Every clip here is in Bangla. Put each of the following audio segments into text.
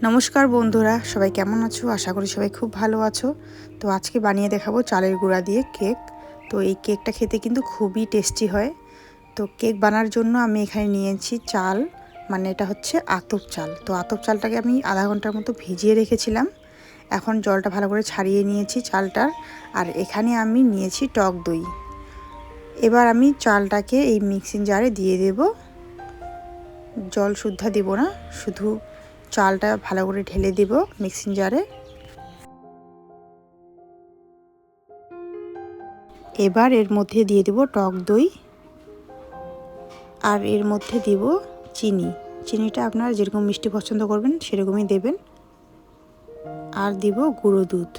নমস্কার বন্ধুরা, সবাই কেমন আছো? আশা করি সবাই খুব ভালো আছো। তো আজকে বানিয়ে দেখাবো চালের গুঁড়া দিয়ে কেক। তো এই কেকটা খেতে কিন্তু খুবই টেস্টি হয়। তো কেক বানার জন্য আমি এখানে নিয়েছি চাল, মানে এটা হচ্ছে আতপ চাল। তো আতপ চালটাকে আমি আধা ঘন্টার মতো ভিজিয়ে রেখেছিলাম। এখন জলটা ভালো করে ছাড়িয়ে নিয়েছি চালটার। আর এখানে আমি নিয়েছি টক দই। এবার আমি চালটাকে এই মিক্সিং জারে দিয়ে দেব। জল শুদ্ধা দিব না, শুধু চালটা ভালো করে ঢেলে দেব মিক্সিং জারে। এবার এর মধ্যে দিয়ে দেব টক দই, আর এর মধ্যে দেব চিনি। চিনিটা আপনারা যেরকম মিষ্টি পছন্দ করবেন সেরকমই দেবেন। আর দিব গুঁড়ো দুধ।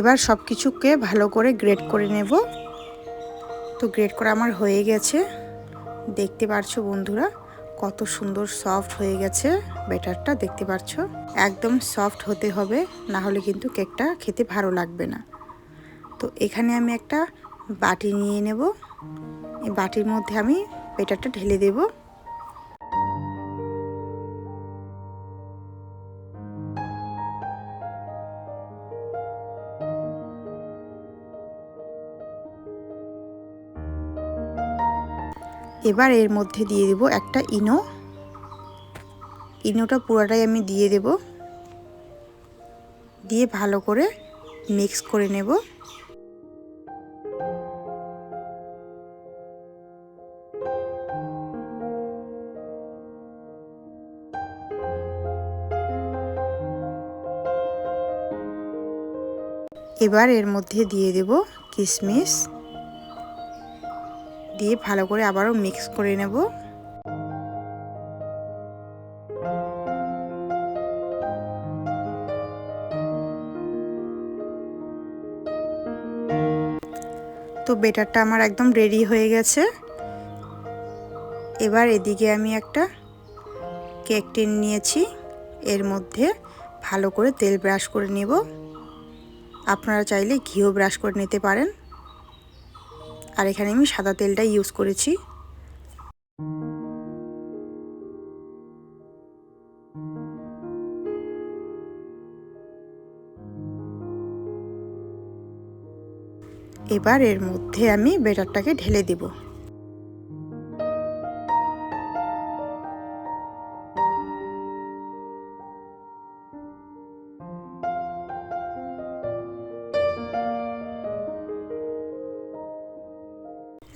এবার সব কিছুকে ভালো করে গ্রেট করে নেব। তো গ্রেট করা আমার হয়ে গেছে। দেখতে পারছো বন্ধুরা কত সুন্দর সফট হয়ে গেছে ব্যাটারটা, দেখতে পারছো। একদম সফট হতে হবে, না হলে কিন্তু কেকটা খেতে ভালো লাগবে না। তো এখানে আমি একটা বাটি নিয়ে নেব। এই বাটির মধ্যে আমি ব্যাটারটা ঢেলে দেব। এবার এর মধ্যে দিয়ে দেব একটা ইনো। ইনোটা পুরোটাই আমি দিয়ে দেব, দিয়ে ভালো করে মিক্স করে নেব। এবার এর মধ্যে দিয়ে দেব কিশমিশ, দিয়ে ভালো করে আবারও মিক্স করে নেব। তো ব্যাটারটা আমার একদম রেডি হয়ে গেছে। এবার এদিকে আমি একটা কেক টিন নিয়েছি, এর মধ্যে ভালো করে তেল ব্রাশ করে নেব। আপনারা চাইলে ঘিও ব্রাশ করে নিতে পারেন। আর এখানে আমি সাদা তেলটা ইউজ করেছি। এবার এর মধ্যে আমি ব্যাটারটাকে ঢেলে দেব।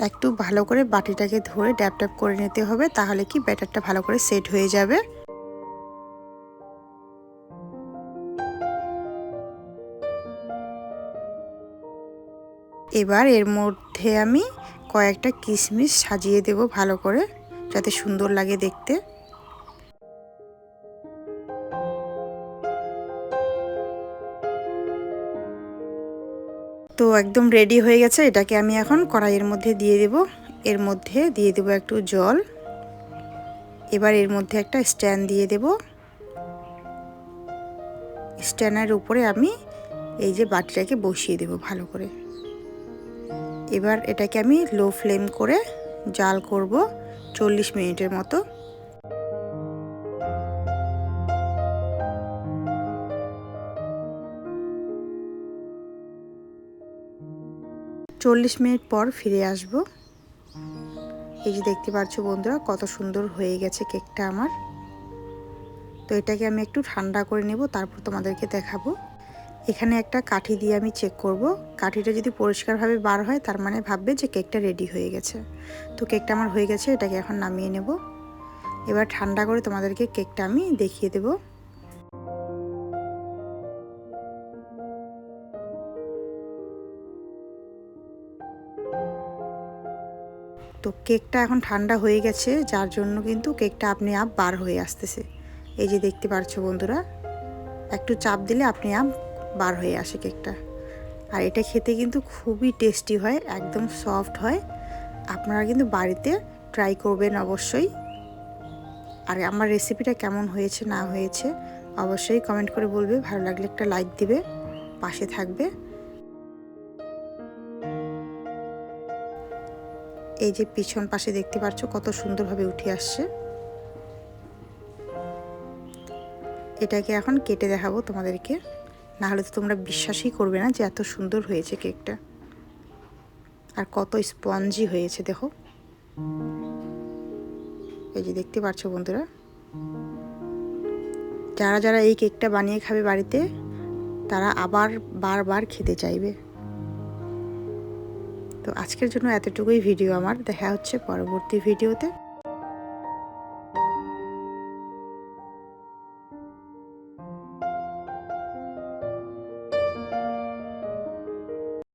একটু ভালো করে বাটিটাকে ধরে ড্যাপ ড্যাপ করে নিতে হবে, তাহলে কি ব্যাটারটা ভালো করে সেট হয়ে যাবে। এবার এর মধ্যে আমি কয়েকটা কিশমিশ সাজিয়ে দেব ভালো করে, যাতে সুন্দর লাগে দেখতে। তো একদম রেডি হয়ে গেছে। এটাকে আমি এখন কড়াইয়ের মধ্যে দিয়ে দেব। এর মধ্যে দিয়ে দেব একটু জল। এবার এর মধ্যে একটা স্ট্যান্ড দিয়ে দেব। স্ট্যান্ডের উপরে আমি এই যে বাটিটাকে বসিয়ে দেব ভালো করে। এবার এটাকে আমি লো ফ্লেম করে জাল করব 40 মিনিটের মতো। চল্লিশ মিনিট পর ফিরে আসব। এই যে দেখতে পাচ্ছ বন্ধুরা কত সুন্দর হয়ে গেছে কেকটা আমার। তো এটাকে আমি একটু ঠান্ডা করে নেব, তারপর তোমাদেরকে দেখাবো। এখানে একটা কাঠি দিয়ে আমি চেক করব। কাঠিটা যদি পরিষ্কারভাবে বার হয় তার মানে ভাববে যে কেকটা রেডি হয়ে গেছে। তো কেকটা আমার হয়ে গেছে, এটাকে এখন নামিয়ে নেব। এবার ঠান্ডা করে তোমাদেরকে কেকটা আমি দেখিয়ে দেব। তো কেকটা এখন ঠান্ডা হয়ে গেছে, যার জন্য কিন্তু কেকটা আপনি আপ বার হয়ে আসতেছে। এই যে দেখতে পাচ্ছ বন্ধুরা, একটু চাপ দিলে আপনি আপ বার হয়ে আসে কেকটা। আর এটা খেতে কিন্তু খুবই টেস্টি হয়, একদম সফট হয়। আপনারা কিন্তু বাড়িতে ট্রাই করবেন অবশ্যই। আর আমার রেসিপিটা কেমন হয়েছে না হয়েছে অবশ্যই কমেন্ট করে বলবে। ভালো লাগলে একটা লাইক দিবে, পাশে থাকবে। এই যে পিছন পাশে দেখতে পাচ্ছ কত সুন্দরভাবে উঠে আসছে। এটাকে এখন কেটে দেখাবো তোমাদেরকে, না হলে তো তোমরা বিশ্বাসই করবে না যে এত সুন্দর হয়েছে কেকটা, আর কত স্পঞ্জি হয়েছে দেখো। এই যে দেখতে পাচ্ছ বন্ধুরা, যারা যারা এই কেকটা বানিয়ে খাবে বাড়িতে, তারা আবার বারবার খেতে চাইবে। তো আজকের জন্য এতটুকুই ভিডিও আমার, দেখা হচ্ছে পরবর্তী ভিডিওতে।